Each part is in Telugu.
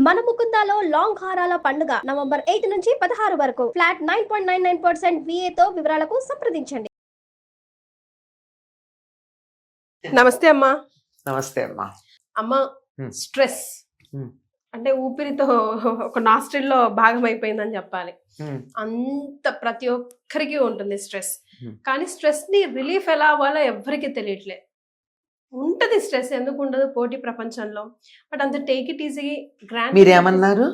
మన ముకుందాలో లాంగ్ హారాల పండుగ నవంబర్ 8 నుంచి 16 వరకు ఫ్లాట్ 9.99% VA తో వివరాలకు సంప్రదించండి. నమస్తే అమ్మా. నమస్తే అమ్మా. అమ్మా, స్ట్రెస్ అంటే ఊపిరితో ఒక నాస్ట్రిల్లో భాగం అయిపోయిందని చెప్పాలి. అంత ప్రతి ఒక్కరికి ఉంటుంది స్ట్రెస్. కానీ స్ట్రెస్ ని రిలీఫ్ ఎలా అవ్వాలో ఎవ్వరికి తెలియట్లే. ఉంటది స్ట్రెస్, ఎందుకు ఉండదు పోటీ ప్రపంచంలో. బట్ అంత టేక్ ఇట్ ఈజీ గ్రాండ్. మీరేమన్నారు?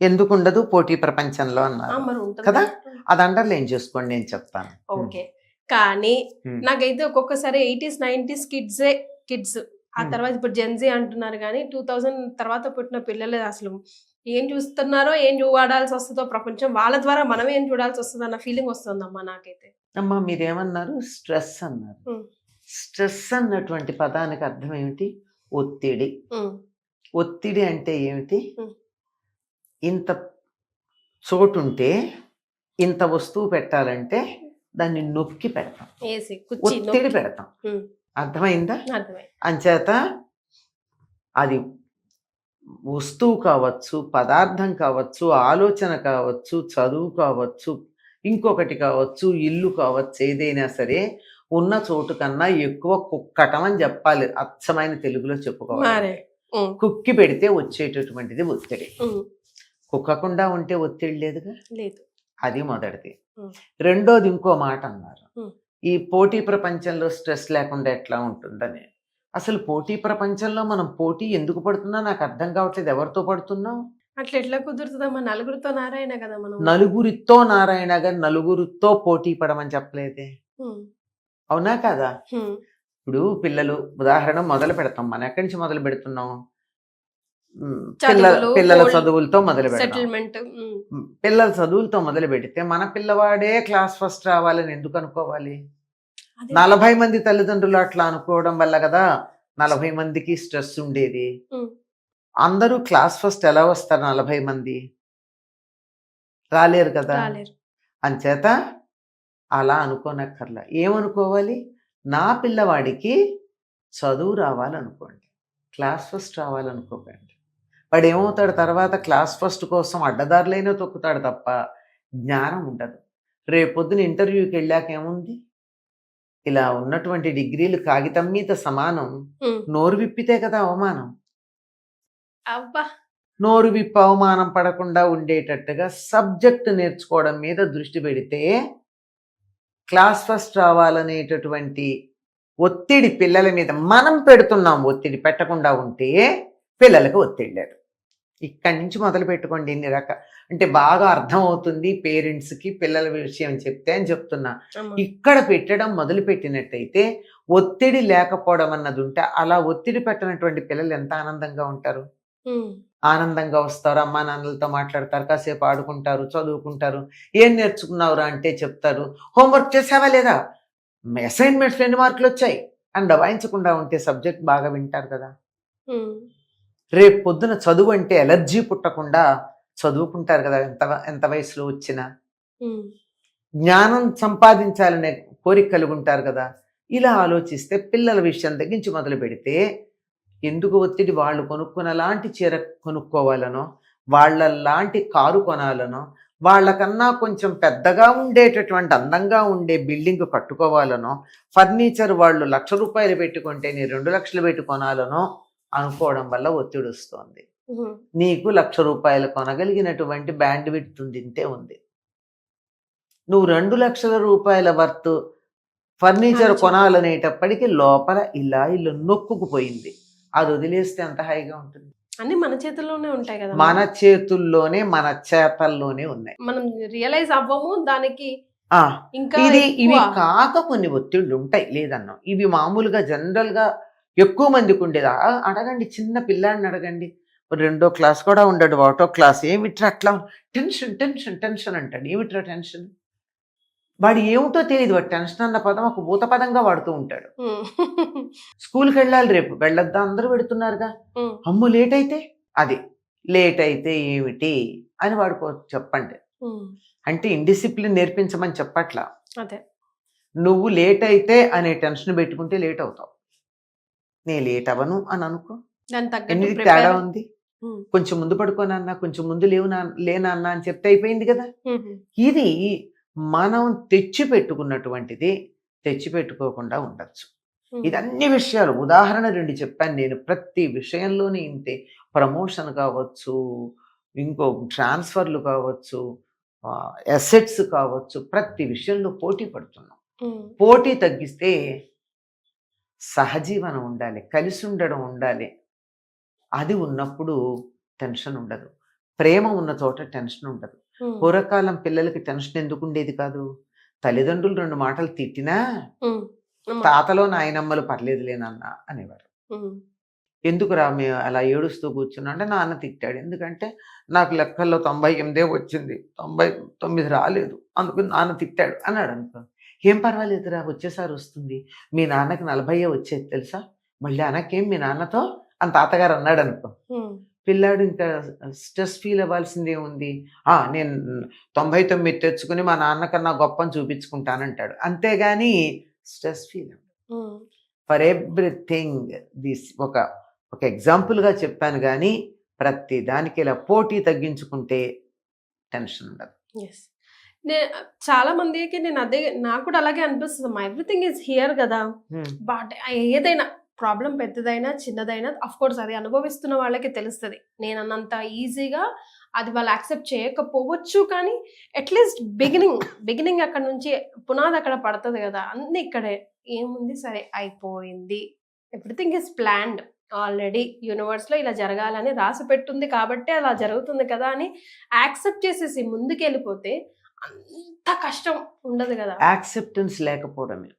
ఎందుకు ఉండదు పోటీ ప్రపంచంలో అన్నారు కదా. అది అండర్లైన్ చేసుకోండి, నేను చెప్తాను. ఓకే, కానీ నాకైతే ఒక్కొక్కసారి 80s 90s కిడ్స్, ఆ తర్వాత ఇప్పుడు జెన్జీ అంటున్నారు, కానీ 2000 తర్వాత పుట్టిన పిల్లలు అసలు ఏం చూస్తున్నారో ఏం చూడాల్సి వస్తుందో ప్రపంచం, వాళ్ళ ద్వారా మనం ఏం చూడాల్సి వస్తుందో అన్న ఫీలింగ్ వస్తుందమ్మా నాకైతే. అమ్మా, మీరేమన్నారు? స్ట్రెస్ అన్నారు. స్ట్రెస్ అన్నటువంటి పదానికి అర్థం ఏమిటి? ఒత్తిడి. ఒత్తిడి అంటే ఏమిటి? ఇంత చోటుంటే ఇంత వస్తువు పెట్టాలంటే దాన్ని నొక్కి పెడతాం, ఒత్తిడి పెడతాం. అర్థమైందా? అంచేత అది వస్తువు కావచ్చు, పదార్థం కావచ్చు, ఆలోచన కావచ్చు, చదువు కావచ్చు, ఇంకొకటి కావచ్చు, ఇల్లు కావచ్చు, ఏదైనా సరే ఉన్న చోటు కన్నా ఎక్కువ కుక్కటం అని చెప్పాలి, అచ్చమైన తెలుగులో చెప్పుకోవాలి. కుక్కి పెడితే వచ్చేటటువంటిది ఒత్తిడి. కుక్కకుండా ఉంటే ఒత్తిడి లేదుగా, లేదు. అది మొదటిది. రెండోది ఇంకో మాట అన్నారు, ఈ పోటీ ప్రపంచంలో స్ట్రెస్ లేకుండా ఎట్లా ఉంటుందని. అసలు పోటీ ప్రపంచంలో మనం పోటీ ఎందుకు పడుతున్నా నాకు అర్థం కావట్లేదు. ఎవరితో పడుతున్నాం? అట్లా ఎట్లా కుదురుతుందమ్మా? నలుగురితో నారాయణ కదా మనం. నలుగురితో నారాయణ గారు నలుగురితో పోటీ పడమని చెప్పలేదే, అవునా కదా? ఇప్పుడు పిల్లలు ఉదాహరణ మొదలు పెడతాం, మనం ఎక్కడి నుంచి మొదలు పెడుతున్నాం? పిల్లల చదువులతో మొదలు పెడతాం. పిల్లల చదువులతో మొదలు పెడితే మన పిల్లవాడే క్లాస్ ఫస్ట్ రావాలని ఎందుకు అనుకోవాలి? 40 మంది తల్లిదండ్రులు అట్లా అనుకోవడం వల్ల కదా 40 మందికి స్ట్రెస్ ఉండేది. అందరూ క్లాస్ ఫస్ట్ ఎలా వస్తారు? 40 మంది రాలేరు కదా. అంచేత అలా అనుకోనక్కర్లా. ఏమనుకోవాలి? నా పిల్లవాడికి చదువు రావాలనుకోండి, క్లాస్ ఫస్ట్ రావాలనుకోకండి. వాడు ఏమవుతాడు? తర్వాత క్లాస్ ఫస్ట్ కోసం అడ్డదారులైనా తొక్కుతాడు తప్ప జ్ఞానం ఉండదు. రేపొద్దున ఇంటర్వ్యూకి వెళ్ళాక ఏముంది? ఇలా ఉన్నటువంటి డిగ్రీలు కాగితం మీద సమానం, నోరు విప్పితే కదా అవమానం. నోరు విప్పి అవమానం పడకుండా ఉండేటట్టుగా సబ్జెక్ట్ నేర్చుకోవడం మీద దృష్టి పెడితే క్లాస్ ఫస్ట్ రావాలనేటటువంటి ఒత్తిడి పిల్లల మీద మనం పెడుతున్నాం. ఒత్తిడి పెట్టకుండా ఉంటే పిల్లలకు ఒత్తిడి లేదు. ఇక్కడి నుంచి మొదలు పెట్టుకోండి. ఇన్ని అంటే బాగా అర్థం అవుతుంది పేరెంట్స్కి పిల్లల విషయం చెప్తే అని చెప్తున్నా. ఇక్కడ పెట్టడం మొదలు పెట్టినట్టయితే ఒత్తిడి లేకపోవడం అన్నది ఉంటే, అలా ఒత్తిడి పెట్టినటువంటి పిల్లలు ఎంత ఆనందంగా ఉంటారు, ఆనందంగా వస్తారు, అమ్మా నాన్నలతో మాట్లాడతారు, కాసేపు ఆడుకుంటారు, చదువుకుంటారు. ఏం నేర్చుకున్నావురా అంటే చెప్తారు. హోంవర్క్ చేసావా లేదా, అసైన్మెంట్స్ 2 మార్కులు వచ్చాయి అని దబాయించకుండా ఉంటే సబ్జెక్ట్ బాగా వింటారు కదా. రేపు పొద్దున చదువు అంటే ఎలర్జీ పుట్టకుండా చదువుకుంటారు కదా, ఎంత వయసులో వచ్చినా. జ్ఞానం సంపాదించాలనే కోరిక కలిగి ఉంటారు కదా. ఇలా ఆలోచిస్తే పిల్లల విషయం తగ్గించి మొదలు పెడితే ఎందుకు ఒత్తిడి? వాళ్ళు కొనుక్కున్న లాంటి చీర కొనుక్కోవాలనో, వాళ్ళ లాంటి కారు కొనాలనో, వాళ్ళకన్నా కొంచెం పెద్దగా ఉండేటటువంటి అందంగా ఉండే బిల్డింగ్ కట్టుకోవాలనో, ఫర్నిచర్ వాళ్ళు 1,00,000 రూపాయలు పెట్టుకుంటే నీ 2 లక్షలు పెట్టి కొనాలనో అనుకోవడం వల్ల ఒత్తిడి వస్తుంది. నీకు 1,00,000 రూపాయలు కొనగలిగినటువంటి బ్యాండ్ విడ్త్ ఇంతే ఉంది. నువ్వు 2 లక్షల రూపాయల వర్త్ ఫర్నిచర్ కొనాలనేటప్పటికీ లోపల ఇలా ఇల్లు నొక్కుకుపోయింది. అది వదిలేస్తే ఎంత హాయిగా ఉంటుంది. అన్ని మన చేతుల్లోనే ఉంటాయి కదా. మన చేతుల్లోనే, మన చేతల్లోనే ఉన్నాయి. మనం రియలైజ్ అవ్వము దానికి. ఇవి కాక కొన్ని ఒత్తిళ్ళు ఉంటాయి, లేదన్నాం. ఇవి మామూలుగా జనరల్ గా ఎక్కువ మందికి ఉండేది. అడగండి, చిన్న పిల్లాడిని అడగండి, 2వ క్లాస్ కూడా ఉండడు, 1వ క్లాస్. ఏమిట్రా అట్లా టెన్షన్ టెన్షన్ టెన్షన్ అంటాడు. ఏమిట్రా టెన్షన్? వాడు ఏమిటో తెలియదు. వాడు టెన్షన్ అన్న పదం ఒక భూత పదంగా వాడుతూ ఉంటాడు. స్కూల్కి వెళ్ళాలి, రేపు వెళ్ళొద్దా, అందరూ పెడుతున్నారుగా. అమ్ము లేట్ అయితే, అది లేట్ అయితే ఏమిటి అని వాడుకో చెప్పండి. అంటే ఇండిసిప్లిన్ నేర్పించమని చెప్పట్లా. నువ్వు లేట్ అయితే అనే టెన్షన్ పెట్టుకుంటే లేట్ అవుతావు. నేను లేట్ అవ్వను అని అనుకో, ఎన్ని తేడా ఉంది. కొంచెం ముందు పడుకోనన్నా, కొంచెం ముందు లేనన్నా అని చెప్తే అయిపోయింది కదా. ఇది మనం తెచ్చిపెట్టుకున్నటువంటిది తెచ్చిపెట్టుకోకుండా ఉండొచ్చు. ఇది అన్ని విషయాలు ఉదాహరణ 2 చెప్పాను నేను. ప్రతి విషయంలోనే ఇంతే. ప్రమోషన్ కావచ్చు, ఇంకో ట్రాన్స్ఫర్లు కావచ్చు, అసెట్స్ కావచ్చు, ప్రతి విషయంలో పోటీ పడుతున్నాం. పోటీ తగ్గిస్తే సహజీవనం ఉండాలి, కలిసి ఉండడం ఉండాలి. అది ఉన్నప్పుడు టెన్షన్ ఉండదు. ప్రేమ ఉన్న చోట టెన్షన్ ఉండదు. పూర్వకాలం పిల్లలకి టెన్షన్ ఎందుకు ఉండేది కాదు? తల్లిదండ్రులు 2 మాటలు తిట్టినా తాతలో నాయనమ్మలు పర్లేదులేనన్నా అనేవారు. ఎందుకురా మేము అలా ఏడుస్తూ కూర్చున్నా అంటే, నాన్న తిట్టాడు. ఎందుకంటే నాకు లెక్కల్లో 98 వచ్చింది, 99 రాలేదు, అందుకని నాన్న తిట్టాడు అన్నాడు అనుకో. ఏం పర్వాలేదురా, వచ్చేసారి వస్తుంది. మీ నాన్నకి 40 వచ్చేది తెలుసా, మళ్ళీ అనకేం మీ నాన్నతో అని తాతగారు అన్నాడు అనుకో. పిల్లాడు ఇంకా స్ట్రెస్ ఫీల్ అవ్వాల్సిందే ఉంది. నేను 99 తెచ్చుకుని మా నాన్నకన్నా గొప్పని చూపించుకుంటానంటాడు. అంతేగాని stress feel for everything. This ఒక ఎగ్జాంపుల్గా చెప్పాను. కానీ ప్రతి దానికి ఇలా పోటీ తగ్గించుకుంటే టెన్షన్ ఉండదు. చాలా మందికి నాకు కూడా అలాగే అనిపిస్తుంది. ఎవ్రీథింగ్ ఈజ్ హియర్ కదా. బట్ ఏదైనా ప్రాబ్లం పెద్దదైనా చిన్నదైనా అఫ్ కోర్స్ అది అనుభవిస్తున్న వాళ్ళకి తెలుస్తుంది. నేను అన్నంత ఈజీగా అది వాళ్ళు యాక్సెప్ట్ చేయకపోవచ్చు, కానీ అట్లీస్ట్ బిగినింగ్ అక్కడ నుంచి పునాది అక్కడ పడుతుంది కదా. అన్ని ఇక్కడే ఏముంది, సరే అయిపోయింది, everything is planned already. Universe లో ఇలా జరగాలని రాసి పెట్టుంది కాబట్టి అలా జరుగుతుంది కదా అని యాక్సెప్ట్ చేసేసి ముందుకు వెళ్ళిపోతే అంత కష్టం ఉండదు కదా. యాక్సెప్టెన్స్ లేకపోవడమే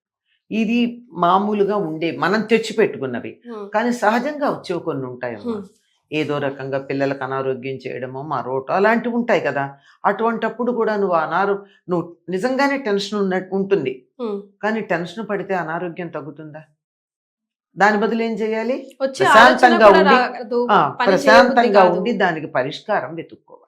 ఇది మామూలుగా ఉండే మనం తెచ్చి పెట్టుకున్నవి. కానీ సహజంగా వచ్చేవి కొన్ని ఉంటాయమ్మా. ఏదో రకంగా పిల్లలకు అనారోగ్యం చేయడమో మరోటో అలాంటివి ఉంటాయి కదా. అటువంటప్పుడు కూడా నువ్వు నిజంగానే టెన్షన్ ఉంటుంది. కానీ టెన్షన్ పడితే అనారోగ్యం తగ్గుతుందా? దాని బదులు ఏం చేయాలి? ప్రశాంతంగా ఉండి దానికి పరిష్కారం వెతుక్కోవాలి.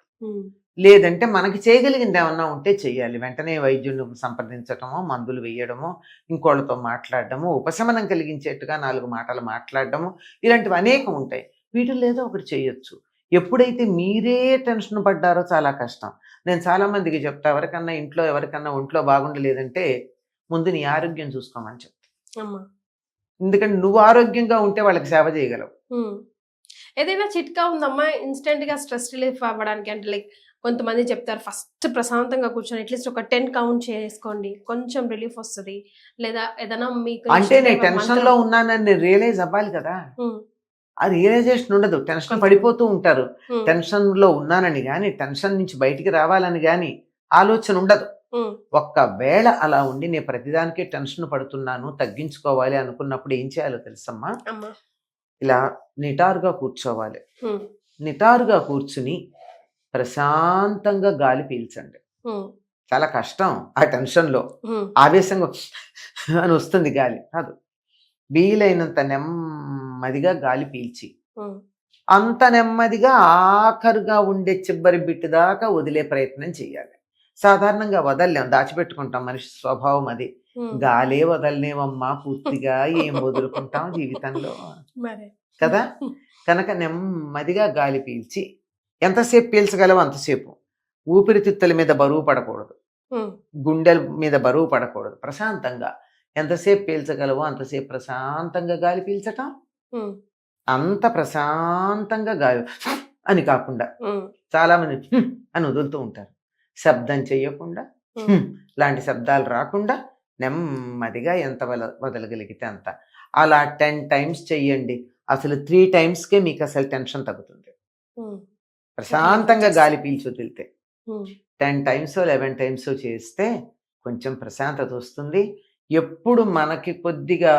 లేదంటే మనకి చేయగలిగింది ఏమన్నా ఉంటే చెయ్యాలి. వెంటనే వైద్యుని సంప్రదించటమో, మందులు వేయడమో, ఇంకోళ్ళతో మాట్లాడడము, ఉపశమనం కలిగించేట్టుగా 4 మాటలు మాట్లాడడము, ఇలాంటివి అనేకం ఉంటాయి. వీటిల్లో ఏదో ఒకటి చేయొచ్చు. ఎప్పుడైతే మీరే టెన్షన్ పడ్డారో చాలా కష్టం. నేను చాలా మందికి చెప్తా, ఎవరికన్నా ఒంట్లో బాగుండలేదంటే ముందు నీ ఆరోగ్యం చూసుకోమని చెప్తా. ఎందుకంటే నువ్వు ఆరోగ్యంగా ఉంటే వాళ్ళకి సేవ చేయగలవు. ఏదైనా చిట్కా ఉందమ్మా ఇన్స్టెంట్ గా స్ట్రెస్ రిలీఫ్ అవ్వడానికి? అంటే లైక్ కొంతమంది చెప్తారు ఫస్ట్ ప్రశాంతంగా కూర్చొని అట్లీస్ట్ ఒక 10 కౌంట్ చేసుకోండి, కొంచెం రిలీఫ్ వస్తుంది. లేదా ఏదైనా మీకు అంటే నేను టెన్షన్ లో ఉన్నానని నేను రియలైజ్ అవ్వాలి కదా. ఆ రియలైజేషన్ ఉండదు. టెన్షన్ పడిపోతూ ఉంటారు. టెన్షన్ లో ఉన్నానని గాని, టెన్షన్ నుంచి బయటికి రావాలని గాని ఆలోచన ఉండదు. ఒక్కవేళ అలా ఉండి నేను ప్రతిదానికే టెన్షన్ పడుతున్నాను, తగ్గించుకోవాలి అనుకున్నప్పుడు ఏం చేయాలో తెలుసమ్మా? ఇలా నిటారుగా కూర్చోవాలి. నిటారుగా కూర్చుని ప్రశాంతంగా గాలి పీల్చండి. చాలా కష్టం ఆ టెన్షన్లో. ఆవేశంగా అని వస్తుంది గాలి కాదు. వీలైనంత నెమ్మదిగా గాలి పీల్చి అంత నెమ్మదిగా ఆఖరుగా ఉండే చివరి బిట్టు దాకా వదిలే ప్రయత్నం చేయాలి. సాధారణంగా వదలలేం, దాచిపెట్టుకుంటాం. మనిషి స్వభావం అది. గాలే వదలనేమమ్మా పూర్తిగా, ఏం వదులుకుంటాం జీవితంలో కదా. కనుక నెమ్మదిగా గాలి పీల్చి ఎంతసేపు పీల్చగలవు అంతసేపు. ఊపిరితిత్తుల మీద బరువు పడకూడదు, గుండెల మీద బరువు పడకూడదు. ప్రశాంతంగా ఎంతసేపు పీల్చగలవో అంతసేపు ప్రశాంతంగా గాలి పీల్చటం. అంత ప్రశాంతంగా గాలి అని కాకుండా చాలా మంది అని వదులుతూ ఉంటారు. శబ్దం చెయ్యకుండా, లాంటి శబ్దాలు రాకుండా నెమ్మదిగా ఎంత వదలగలిగితే అంత. అలా 10 టైమ్స్ చెయ్యండి. అసలు 3 టైమ్స్కే మీకు అసలు టెన్షన్ తగ్గుతుంది. ప్రశాంతంగా గాలి పీల్చి వదిలితే 10 టైమ్స్ 11 టైమ్స్ చేస్తే కొంచెం ప్రశాంతత వస్తుంది. ఎప్పుడు మనకి కొద్దిగా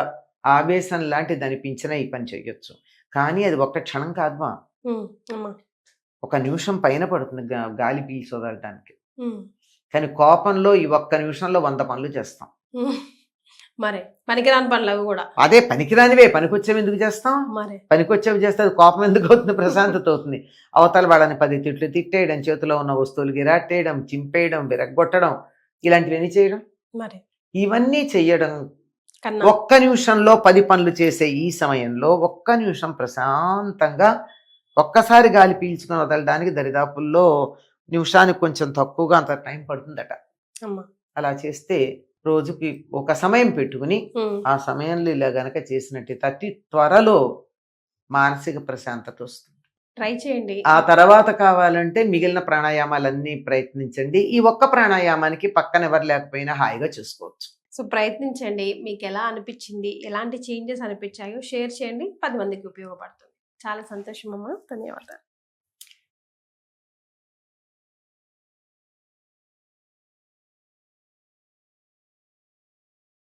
ఆవేశం లాంటిది అనిపించినా ఈ పని చెయ్యొచ్చు. కానీ అది ఒక్క క్షణం కాదుమా, 1 నిమిషం పైన పడుతుంది గాలి పీల్చి వదలటానికి. కానీ కోపంలో ఈ 1 నిమిషంలో 100 పనులు చేస్తాం. మరి పనికిరాని పనులు అవి కూడా. అదే పనికిరానివే. పనికొచ్చేవి ఎందుకు చేస్తాం? పనికొచ్చేవి చేస్తే అది కోపం ఎందుకు అవుతుంది? ప్రశాంతత అవుతుంది. అవతల వాళ్ళని 10 తిట్లు తిట్టేయడం, చేతిలో ఉన్న వస్తువులు గిరాట్టేయడం, చింపేయడం, విరగ్గొట్టడం, ఇలాంటివన్నీ చేయడం. ఇవన్నీ చెయ్యడం 1 నిమిషంలో 10 పనులు చేసే ఈ సమయంలో 1 నిమిషం ప్రశాంతంగా ఒక్కసారి గాలి పీల్చుకొని వదలడానికి దరిదాపుల్లో నిమిషానికి కొంచెం తక్కువగా అంత టైం పడుతుందట. అమ్మా. అలా చేస్తే రోజుకి ఒక సమయం పెట్టుకుని ఉమ్. ఆ సమయంలో ఇలా గనక చేసినట్టయితే అతి త్వరలో మానసిక ప్రశాంతత వస్తుంది. ట్రై చేయండి. ఆ తర్వాత కావాలంటే మిగిలిన ప్రాణాయామాలన్నీ ప్రయత్నించండి. ఈ ఒక్క ప్రాణాయామానికి పక్కన ఎవరు లేకపోయినా హాయిగా చూసుకోవచ్చు. సో ప్రయత్నించండి. మీకు ఎలా అనిపించింది, ఎలాంటి చేంజెస్ అనిపించాయో షేర్ చేయండి. 10 మందికి ఉపయోగపడుతుంది. చాలా సంతోషం అమ్మా. ధన్యవాదాలు.